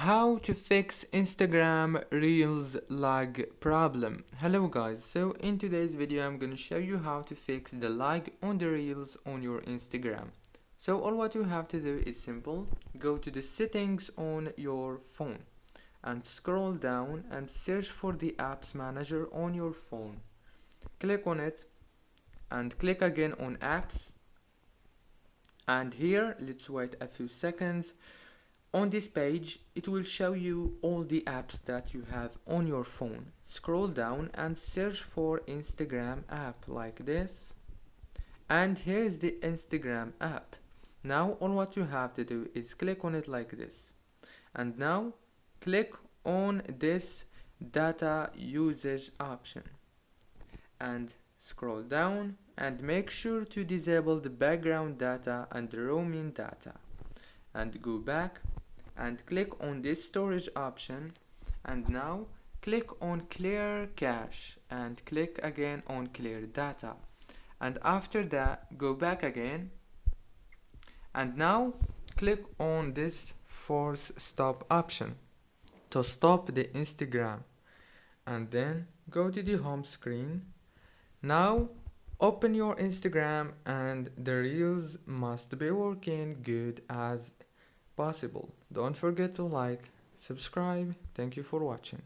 How to fix Instagram Reels lag problem. Hello guys, so in today's video I'm gonna show you how to fix the lag on the Reels on your Instagram. So all what you have to do is simple. Go to the settings on your phone and scroll down and search for the apps manager on your phone. Click on it and click again on apps, and here let's wait a few seconds. On this page, it will show you all the apps that you have on your phone. Scroll down and search for Instagram app like this. And here is the Instagram app. Now all what you have to do is click on it like this. And now click on this data usage option. And scroll down and make sure to disable the background data and the roaming data. And go back and click on this storage option, and now click on clear cache and click again on clear data, and after that go back again and now click on this force stop option to stop the Instagram, and then go to the home screen. Now open your Instagram and the Reels must be working good as possible. Don't forget to like, subscribe. Thank you for watching.